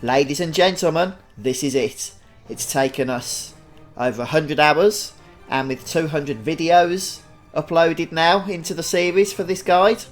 Ladies and gentlemen, this is it. It's taken us over 100 hours, and with 200 videos uploaded now into the series for this guide,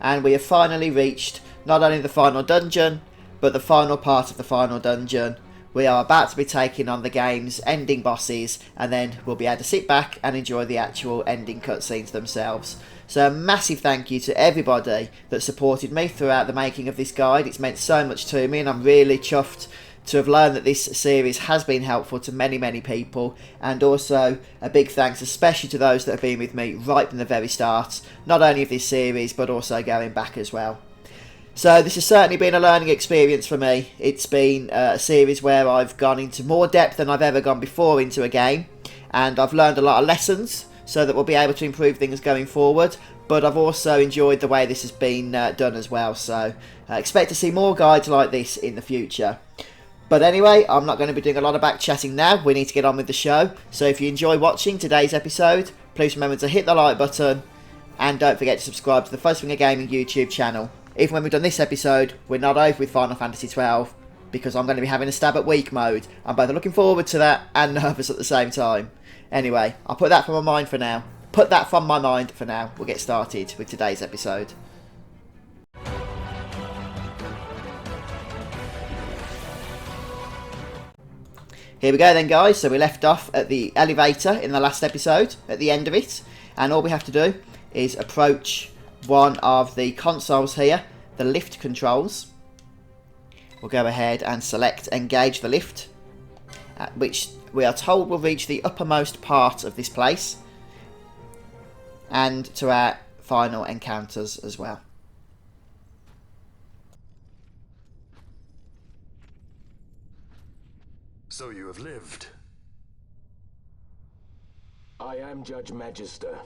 and we have finally reached not only the final dungeon, but the final part of the final dungeon. We are about to be taking on the game's ending bosses, and then we'll be able to sit back and enjoy the actual ending cutscenes themselves. So a massive thank you to everybody that supported me throughout the making of this guide. It's meant so much to me, and I'm really chuffed to have learned that this series has been helpful to many people. And also a big thanks especially to those that have been with me right from the very start, not only of this series but also going back as well. So this has certainly been a learning experience for me. It's been a series where I've gone into more depth than I've ever gone before into a game, and I've learned a lot of lessons so that we'll be able to improve things going forward. But I've also enjoyed the way this has been done as well, so expect to see more guides like this in the future. But anyway, I'm not going to be doing a lot of back chatting now. We need to get on with the show. So if you enjoy watching today's episode, please remember to hit the like button, and don't forget to subscribe to the FFXII Gaming YouTube channel. Even when we've done this episode, we're not over with Final Fantasy XII, because I'm going to be having a stab at weak mode. I'm both looking forward to that and nervous at the same time. Anyway, I'll put that from my mind for now. We'll get started with today's episode. Here we go then, guys. So we left off at the elevator in the last episode, at the end of it, and all we have to do is approach one of the consoles here, the lift controls. We'll go ahead and select engage the lift, which we are told will reach the uppermost part of this place, and to our final encounters as well. So you have lived. I am Judge Magister.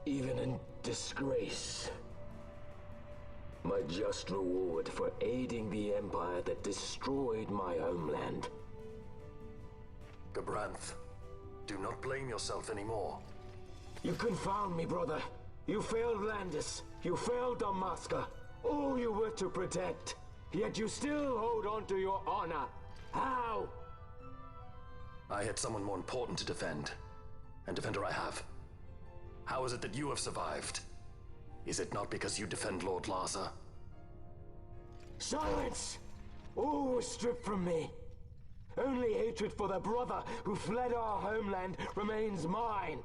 Even in disgrace, my just reward for aiding the empire that destroyed my homeland. Gabranth, do not blame yourself anymore. You confound me, brother. You failed Landis. You failed Damaska. All you were to protect. Yet you still hold on to your honor. How? I had someone more important to defend. And defender I have. How is it that you have survived? Is it not because you defend Lord Larsa? Silence! All was stripped from me. Only hatred for the brother who fled our homeland remains mine.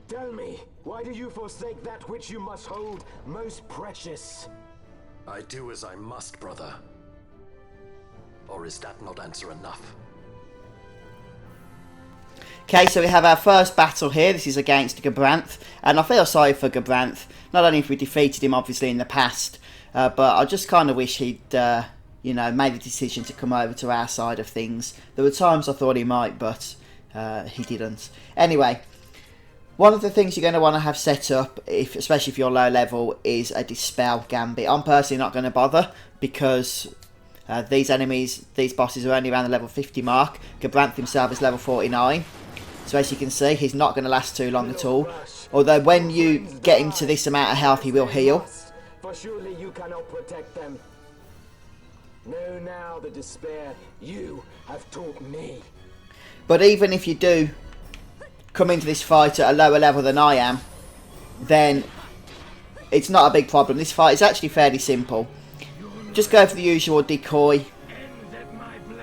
Tell me, why do you forsake that which you must hold most precious? I do as I must, brother. Or is that not answer enough? Okay, so we have our first battle here. This is against Gabranth, and I feel sorry for Gabranth. Not only have we defeated him, obviously, in the past, but I just kind of wish he'd, you know, made the decision to come over to our side of things. There were times I thought he might, but he didn't. Anyway, one of the things you're going to want to have set up, especially if you're low level, is a Dispel Gambit. I'm personally not going to bother, because these enemies, these bosses, are only around the level 50 mark. Gabranth himself is level 49. So as you can see, he's not going to last too long at all. Although when you get him to this amount of health, he will heal. For surely you cannot protect them. Know now the despair you have taught me. But even if you do come into this fight at a lower level than I am, then it's not a big problem. This fight is actually fairly simple. Just go for the usual decoy,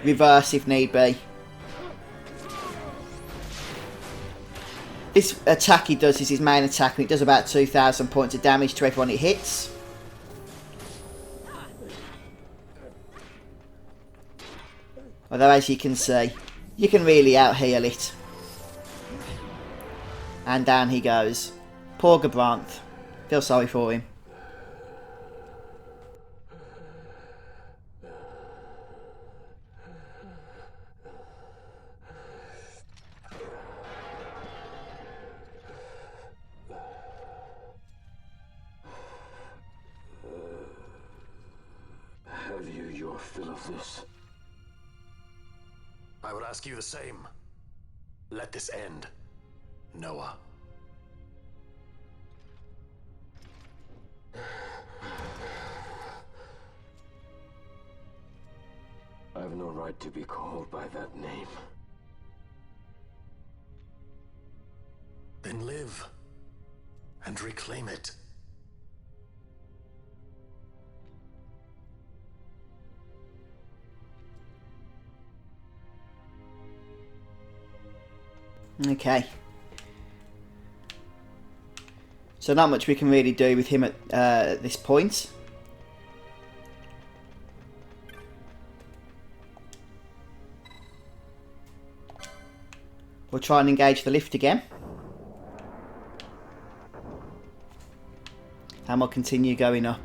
reverse if need be. This attack he does is his main attack, and it does about 2,000 points of damage to everyone it hits. Although, as you can see, you can really out-heal it. And down he goes. Poor Gabranth. Feel sorry for him. Have you your fill of this? I would ask you the same. Let this end, Noah. have no right to be called by that name. Then live and reclaim it. Okay. So not much we can really do with him at this point. We'll try and engage the lift again. And we'll continue going up.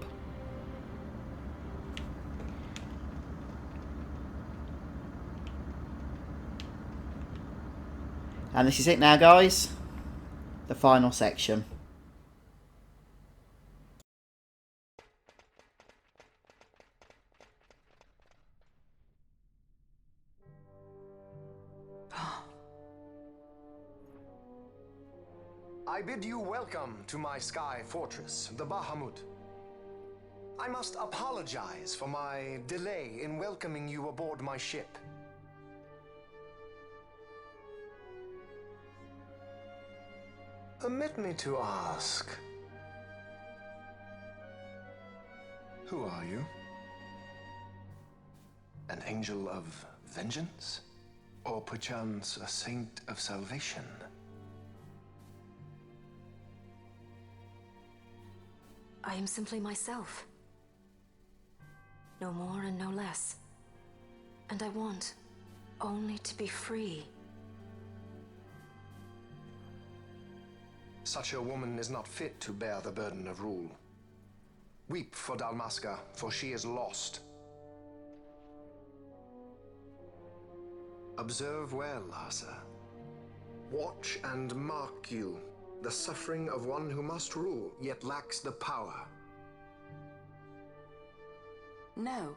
And this is it now, guys. The final section. I bid you welcome to my sky fortress, the Bahamut. I must apologize for my delay in welcoming you aboard my ship. Permit me to ask, who are you? An angel of vengeance? Or perchance a saint of salvation? I am simply myself. No more and no less. And I want only to be free. Such a woman is not fit to bear the burden of rule. Weep for Dalmasca, for she is lost. Observe well, Asa. Watch and mark you. The suffering of one who must rule, yet lacks the power. No.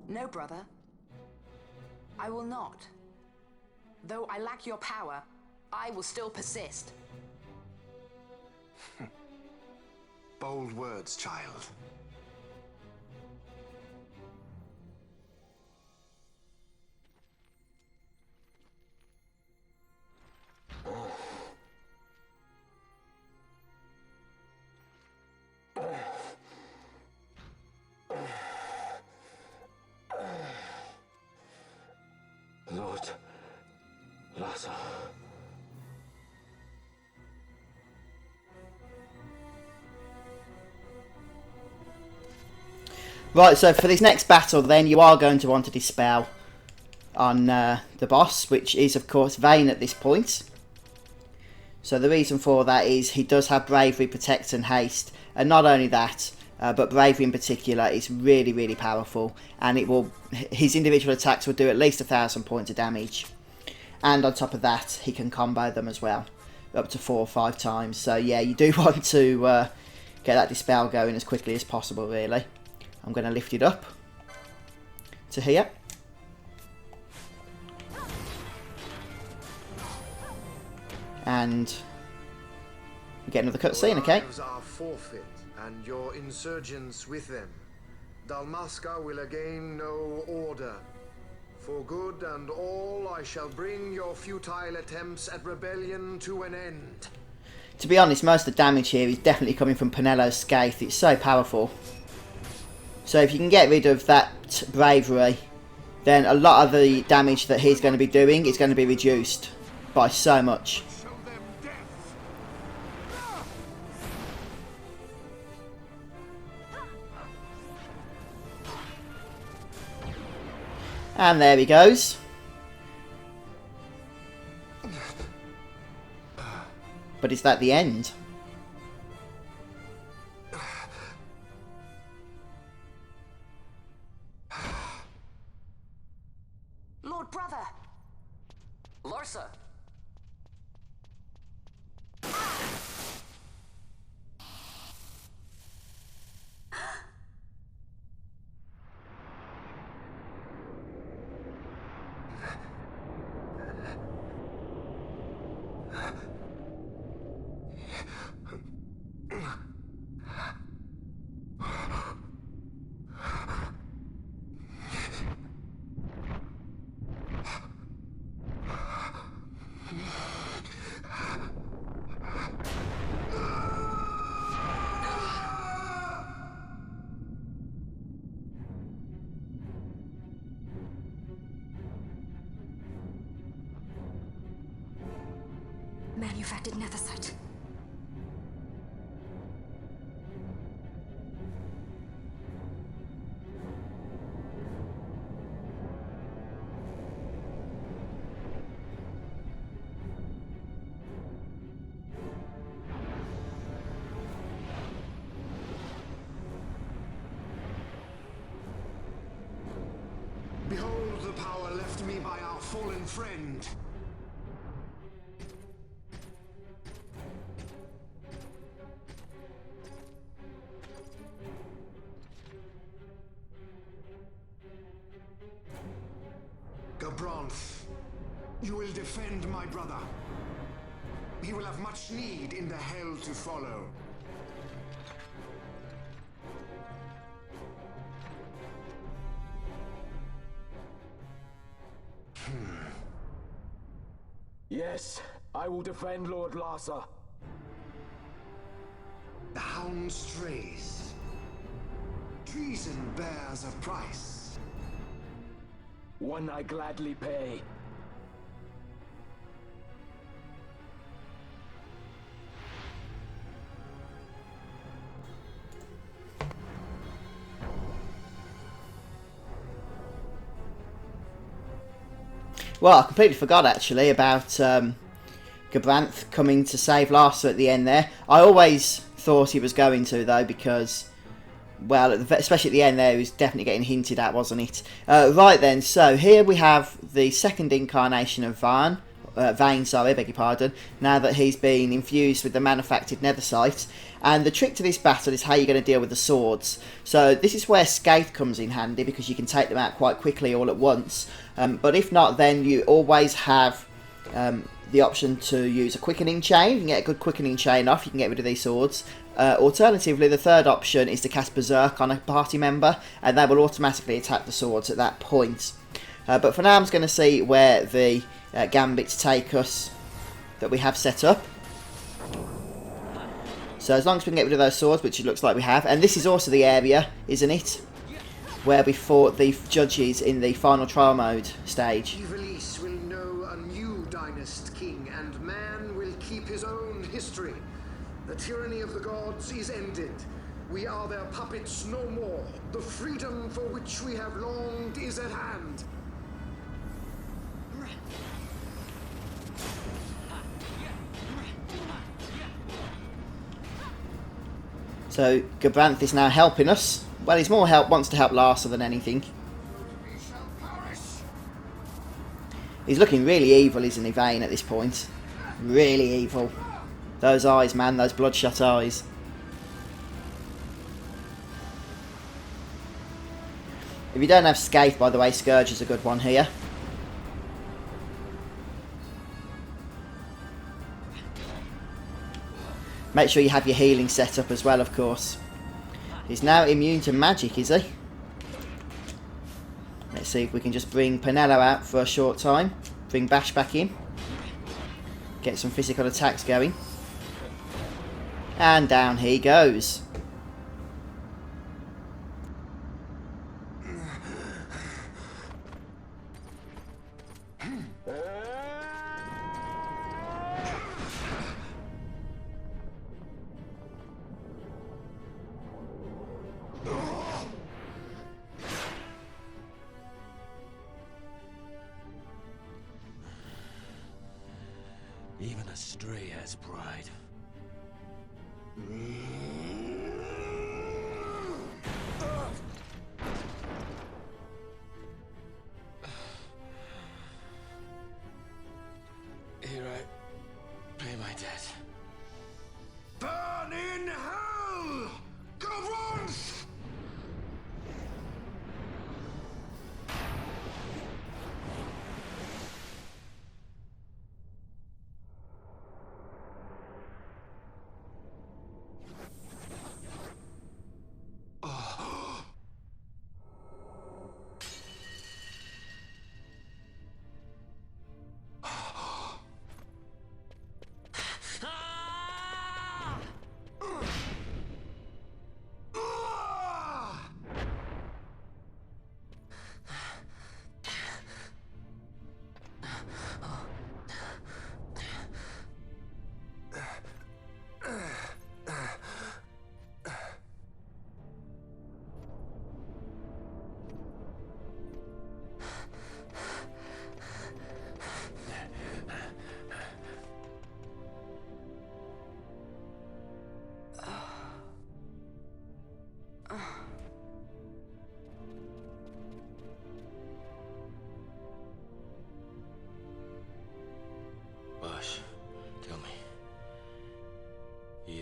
No, brother. I will not. Though I lack your power, I will still persist. Bold words, child. Lord Lhasa. Right, so for this next battle then, you are going to want to dispel on the boss, which is of course Vayne at this point. So the reason for that is he does have Bravery, Protect and Haste, and not only that, but Bravery in particular is really, really powerful, and it will, his individual attacks will do at least 1,000 points of damage. And on top of that, he can combo them as well, up to 4 or 5 times. So yeah, you do want to get that dispel going as quickly as possible, really. I'm going to lift it up to here. And we get another cutscene, okay? Your lives are forfeit, and your insurgents with them. Dalmasca will again know order. For good and all, I shall bring your futile attempts at rebellion to an end. To be honest, most of the damage here is definitely coming from Penello's Scathe. It's so powerful. So if you can get rid of that Bravery, then a lot of the damage that he's going to be doing is going to be reduced by so much. And there he goes. But is that the end? Lord brother! Larsa! Manufactured nethersite. Behold the power left me by our fallen friend. Gabranth, you will defend my brother. He will have much need in the hell to follow. Yes, I will defend Lord Larsa. The hound strays. Treason bears a price. One I gladly pay. Well, I completely forgot actually about Gabranth coming to save Larsa at the end there. I always thought he was going to though, because, well, especially at the end there, he was definitely getting hinted at, wasn't it? Right then, so here we have the second incarnation of Vane, beg your pardon, now that he's been infused with the manufactured nethersite. And the trick to this battle is how you're going to deal with the swords. So this is where Scathe comes in handy, because you can take them out quite quickly all at once. But if not, then you always have the option to use a quickening chain. You can get a good quickening chain off, you can get rid of these swords. Alternatively, the third option is to cast Berserk on a party member, and they will automatically attack the swords at that point. But for now, I'm just going to see where the gambits take us that we have set up. So as long as we can get rid of those swords, which it looks like we have, and this is also the area, isn't it, where we fought the judges in the final trial mode stage. Ivalice will know a new dynast king, and man will keep his own history. The tyranny of the gods is ended. We are their puppets no more. The freedom for which we have longed is at hand. So Gabranth is now helping us. Well, he's more wants to help Larsa than anything. He's looking really evil, isn't he, Vane, at this point? Really evil. Those eyes, man, those bloodshot eyes. If you don't have Scathe, by the way, Scourge is a good one here. Make sure you have your healing set up as well, of course. He's now immune to magic, is he? Let's see if we can just bring Penello out for a short time. Bring Bash back in. Get some physical attacks going. And down he goes. Even a stray has pride. Here I pay my debt. Burn in hell! Gavronth!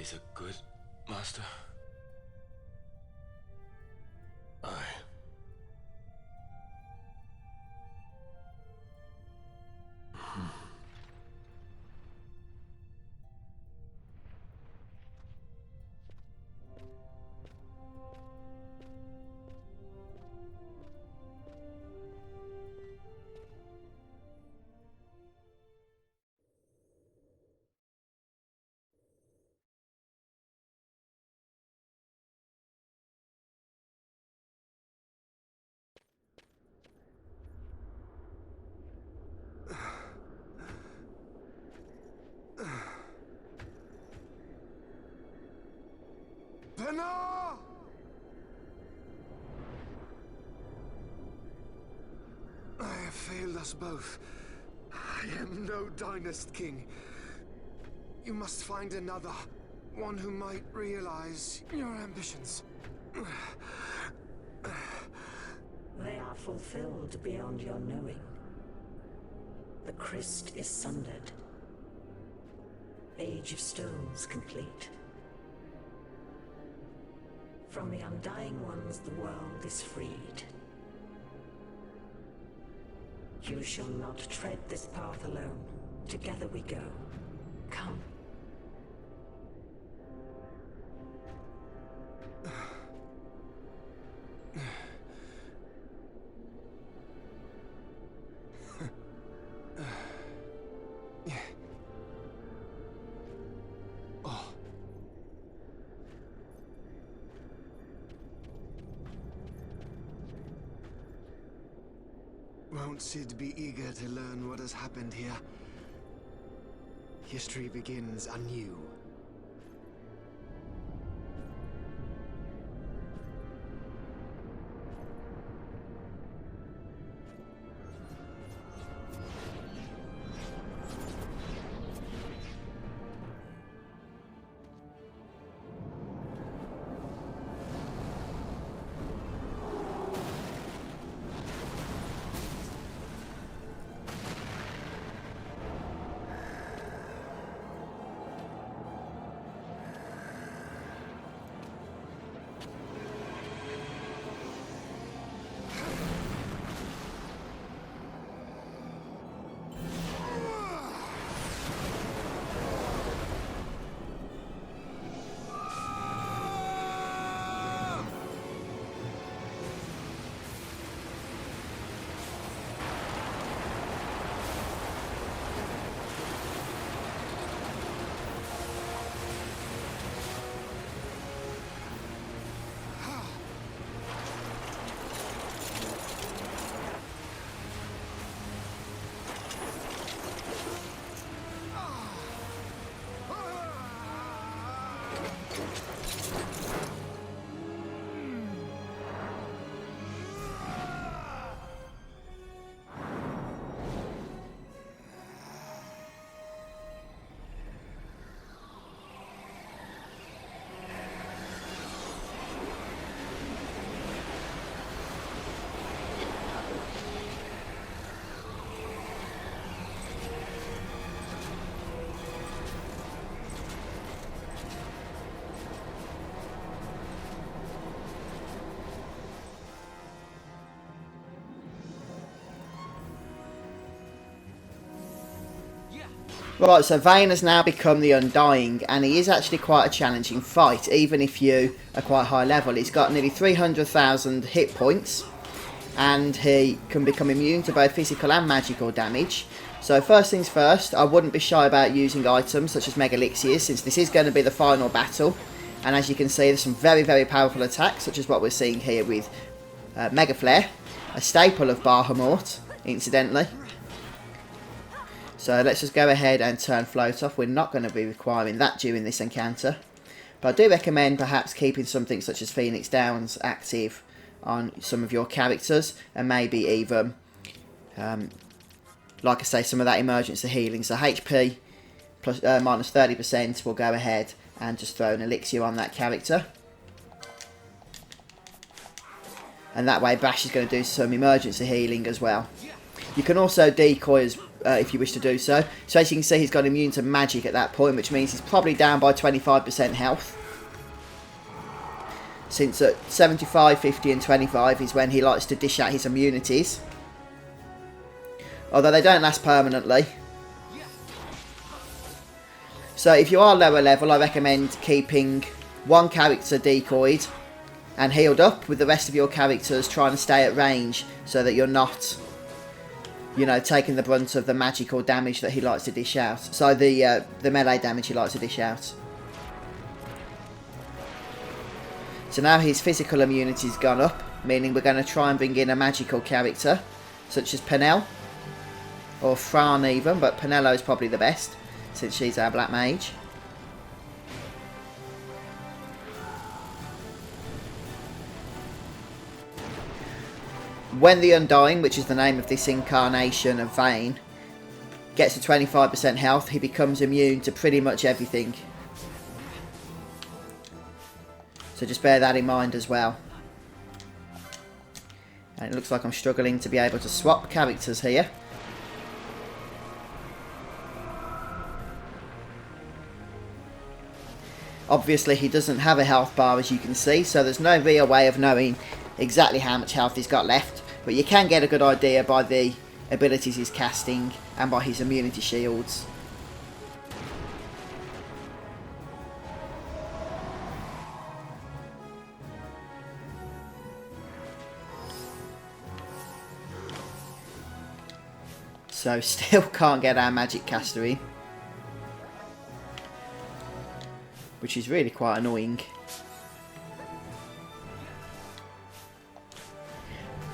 is a good master? Aye. Penna! I have failed us both. I am no Dynast king. You must find another, one who might realize your ambitions. They are fulfilled beyond your knowing. The Christ is sundered. Age of Stones complete. From the Undying Ones, the world is freed. You shall not tread this path alone. Together we go. Come. Won't Sid be eager to learn what has happened here? History begins anew. Right, so Vayne has now become the Undying, and he is actually quite a challenging fight, even if you are quite high level. He's got nearly 300,000 hit points, and he can become immune to both physical and magical damage. So first things first, I wouldn't be shy about using items such as Mega Elixirs, since this is going to be the final battle. And as you can see, there's some very, very powerful attacks, such as what we're seeing here with Mega Flare, a staple of Bahamut, incidentally. So let's just go ahead and turn Float off. We're not going to be requiring that during this encounter. But I do recommend perhaps keeping something such as Phoenix Downs active on some of your characters. And maybe even, like I say, some of that emergency healing. So HP plus, minus 30% will go ahead and just throw an elixir on that character. And that way Bash is going to do some emergency healing as well. You can also decoy if you wish to do so. So as you can see, he's got immune to magic at that point, which means he's probably down by 25% health. Since at 75, 50 and 25 is when he likes to dish out his immunities. Although they don't last permanently. So if you are lower level, I recommend keeping one character decoyed and healed up, with the rest of your characters trying to stay at range so that you're not, you know, taking the brunt of the magical damage that he likes to dish out. So the melee damage he likes to dish out. So now his physical immunity's gone up, meaning we're going to try and bring in a magical character, such as Penel, or Fran even, but Penelo is probably the best, since she's our black mage. When the Undying, which is the name of this incarnation of Vayne, gets to 25% health, he becomes immune to pretty much everything. So just bear that in mind as well. And it looks like I'm struggling to be able to swap characters here. Obviously he doesn't have a health bar, as you can see, so there's no real way of knowing exactly how much health he's got left. But you can get a good idea by the abilities he's casting and by his immunity shields. So still can't get our magic caster in, which is really quite annoying.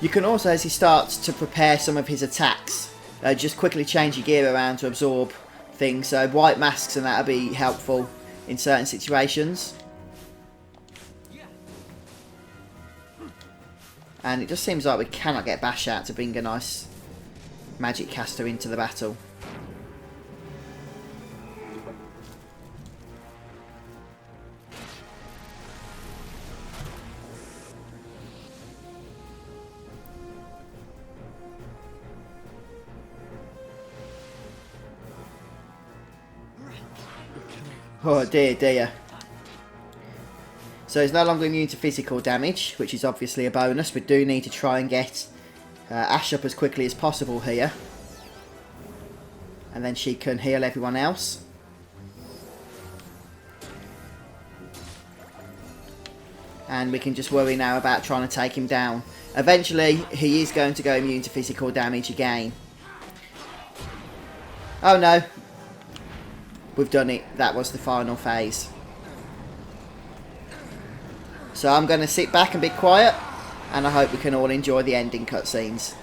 You can also, as he starts to prepare some of his attacks, just quickly change your gear around to absorb things. So white masks and that will be helpful in certain situations. And it just seems like we cannot get Bash out to bring a nice magic caster into the battle. Oh dear, dear. So he's no longer immune to physical damage, which is obviously a bonus. We do need to try and get Ash up as quickly as possible here. And then she can heal everyone else. And we can just worry now about trying to take him down. Eventually, he is going to go immune to physical damage again. Oh no. We've done it. That was the final phase. So I'm going to sit back and be quiet, and I hope we can all enjoy the ending cutscenes.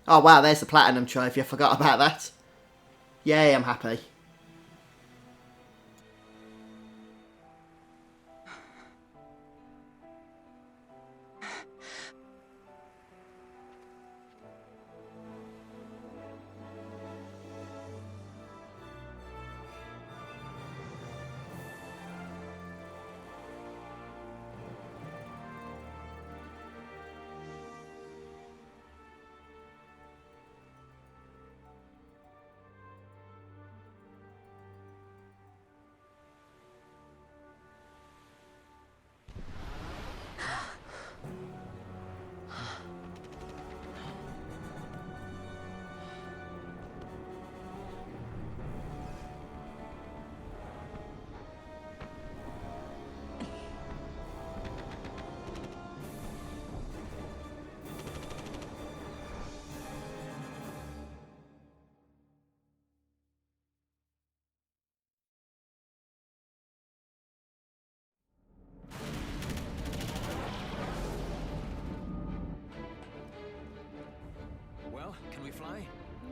Oh wow, there's the platinum trophy. I forgot about that. Yay, I'm happy.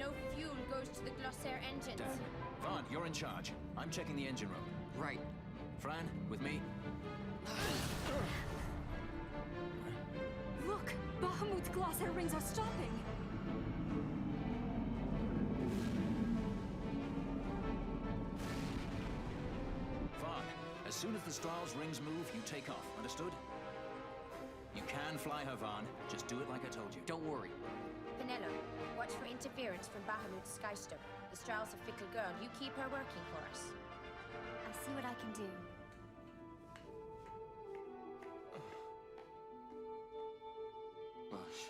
No fuel goes to the Glossair engines. Dan. Vaughn, you're in charge. I'm checking the engine room. Right. Fran, with me? Look! Bahamut's Glossair rings are stopping! Vaughn, as soon as the Strahl's rings move, you take off. Understood? You can fly her, Vaughn. Just do it like I told you. Don't worry. Penelo, watch for interference from Bahamut's Skystone. The Strahl's a fickle girl. You keep her working for us. I'll see what I can do. Bosh,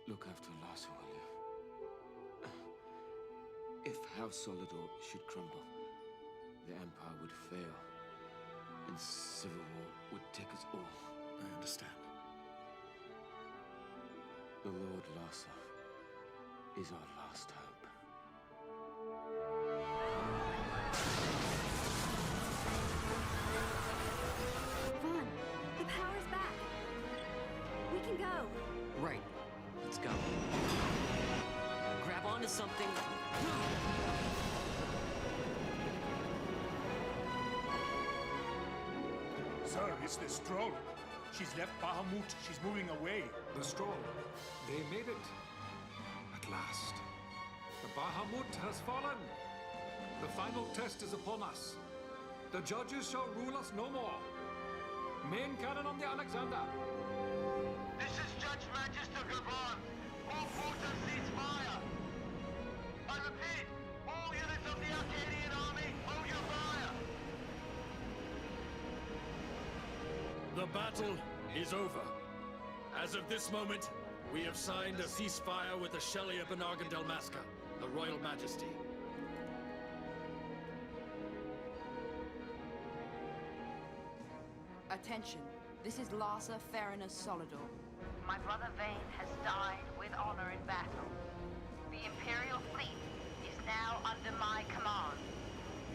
look after Larsa, will you? If House Solidor should crumble, the Empire would fail, and civil war would take us all. I understand. The Lord Larsa is our last hope. Vaughn, the power's back. We can go. Right. Let's go. Grab onto something. Sir, it's the Stroll. She's left Bahamut. She's moving away. The Stroll. They made it. At last. The Bahamut has fallen. The final test is upon us. The judges shall rule us no more. Main cannon on the Alexander. This is Judge Magister Gavon. All forces cease fire. I repeat, all units of the Arcadian army, hold your fire. The battle is over. As of this moment, we have signed a ceasefire with the Shelia Benargan Delmasca, the Royal Majesty. Attention. This is Larsa Farina Solidor. My brother Vane has died with honor in battle. The Imperial fleet is now under my command.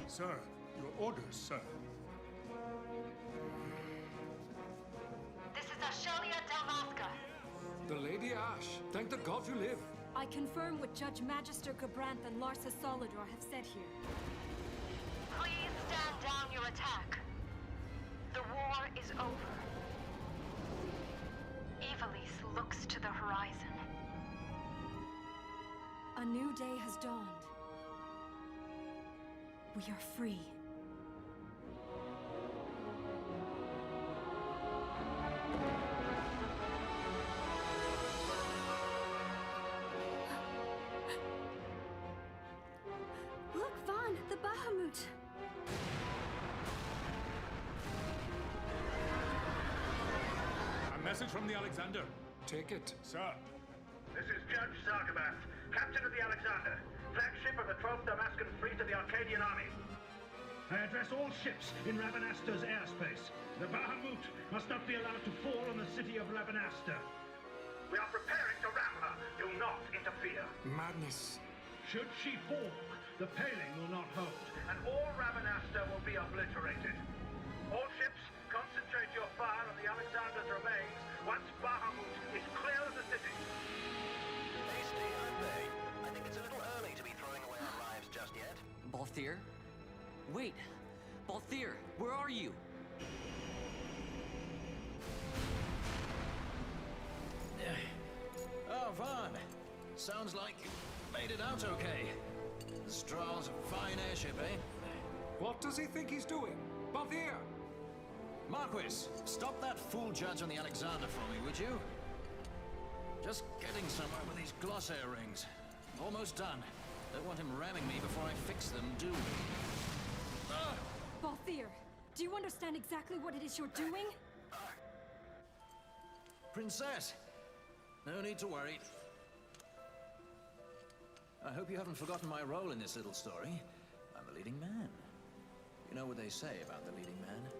Sir, your orders, sir. This is Ashelia Delmasca. The Lady Ash. Thank the gods you live. I confirm what Judge Magister Gabranth and Larsa Solidor have said here. Please stand down your attack. The war is over. Evilise looks to the horizon. A new day has dawned. We are free. Look, Vaughn, the Bahamut. A message from the Alexander. Take it. Sir. This is Judge Zargabath, Captain of the Alexander, flagship of the 12th Damascan Fleet of the Arcadian Army. I address all ships in Rabanaster's airspace. The Bahamut must not be allowed to fall on the city of Rabanaster. We are preparing to ram her. Do not interfere. Madness. Should she fall, the paling will not hold, and all Rabanaster will be obliterated. All ships, concentrate your fire on the Alexander's remains once Bahamut is clear of the city. Hasty, I may. I think it's a little early to be throwing away our lives just yet. Balthier? Wait! Balthier, where are you? Oh, Vaughn. Sounds like you made it out okay. The Strahl's a fine airship, eh? What does he think he's doing? Balthier! Marquis, stop that fool judge on the Alexander for me, would you? Just getting somewhere with these Glossair rings. Almost done. Don't want him ramming me before I fix them, do we? Balthier, do you understand exactly what it is you're doing? Princess! No need to worry. I hope you haven't forgotten my role in this little story. I'm a leading man. You know what they say about the leading man?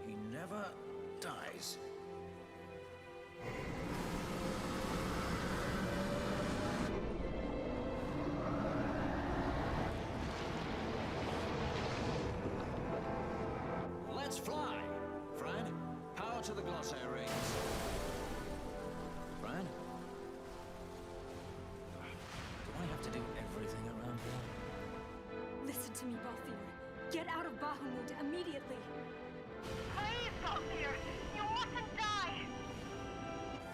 He never dies. Let's fly! Fran, power to the Glossair rings. Fran? Do I me, Balthier. Get out of Bahamut immediately. Please, Balthier! You mustn't die!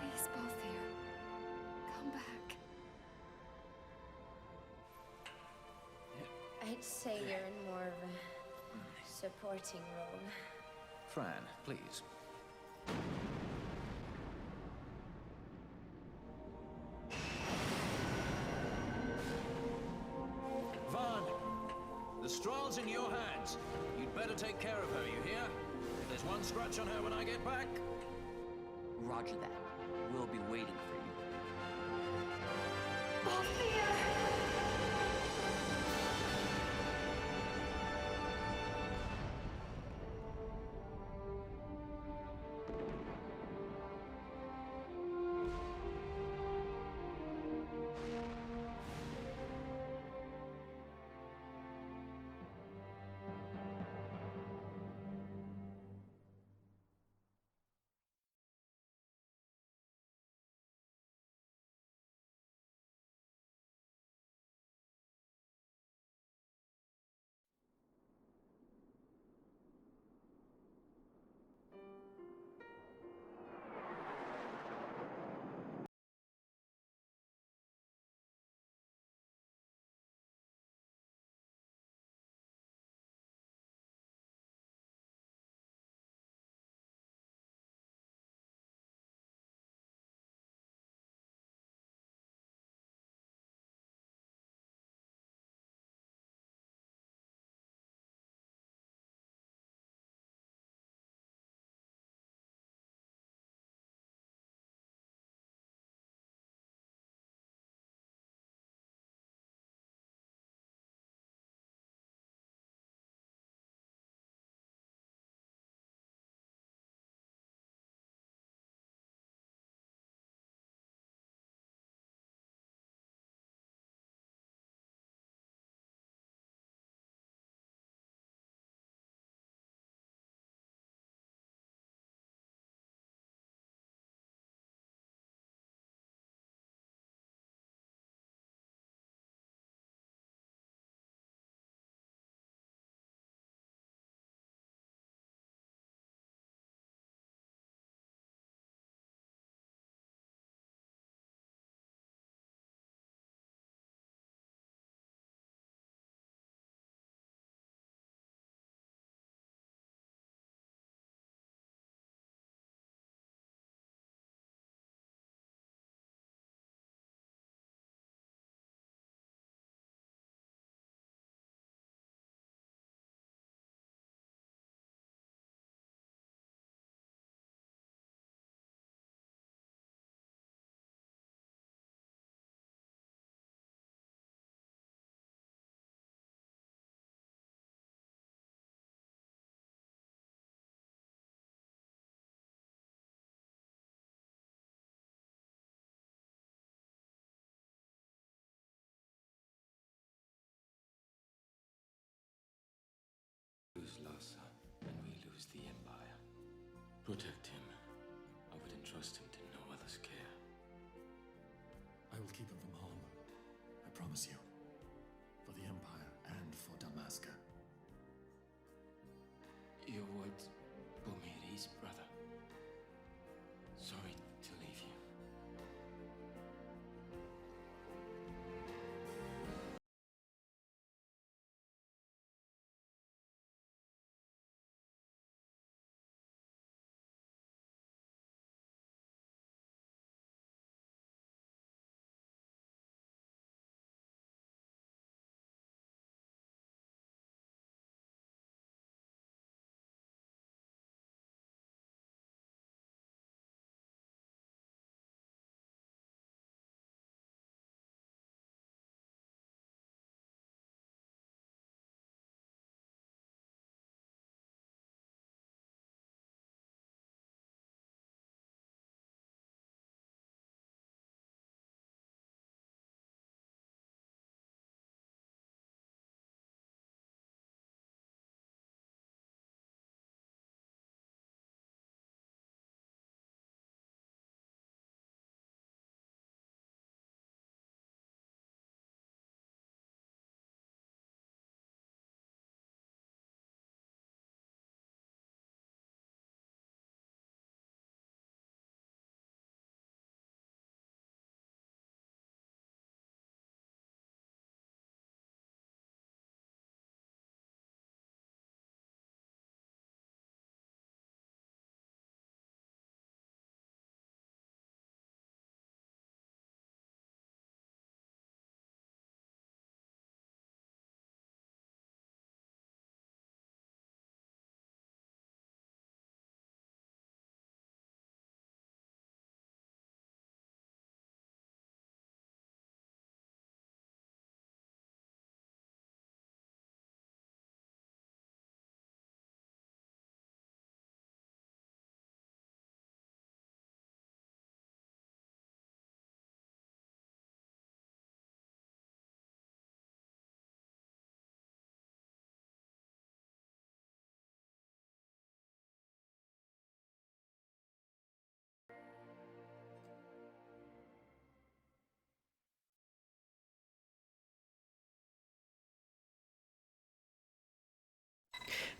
Please, Balthier. Come back. I'd say you're in more of a supporting role. Fran, please. Vaughn, the Strahl's in your hands. You'd better take care of her, you hear? If there's one scratch on her when I get back... Roger that. We'll be waiting for you. Balthier! Lose Lhasa, and we lose the Empire. Protect him. I would entrust him to no other's care. I will keep him from harm. I promise you. For the Empire and for Dalmasca. Your words put me at ease, brother. Sorry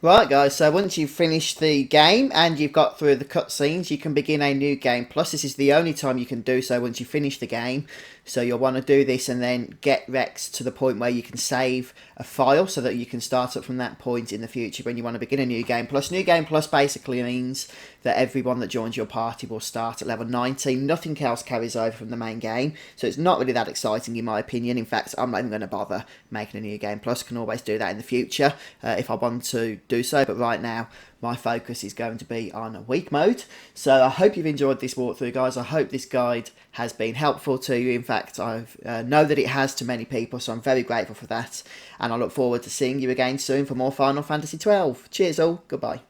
Right guys, so once you've finished the game and you've got through the cutscenes, you can begin a new game. Plus this is the only time you can do so once you finish the game. So you'll want to do this and then get Rex to the point where you can save a file so that you can start up from that point in the future when you want to begin a new game. Plus, New Game Plus basically means that everyone that joins your party will start at level 19. Nothing else carries over from the main game. So it's not really that exciting in my opinion. In fact, I'm not even going to bother making a New Game Plus. I can always do that in the future if I want to do so. But right now, my focus is going to be on week mode. So I hope you've enjoyed this walkthrough, guys. I hope this guide has been helpful to you. In fact, I know that it has to many people, so I'm very grateful for that. And I look forward to seeing you again soon for more Final Fantasy XII. Cheers all. Goodbye.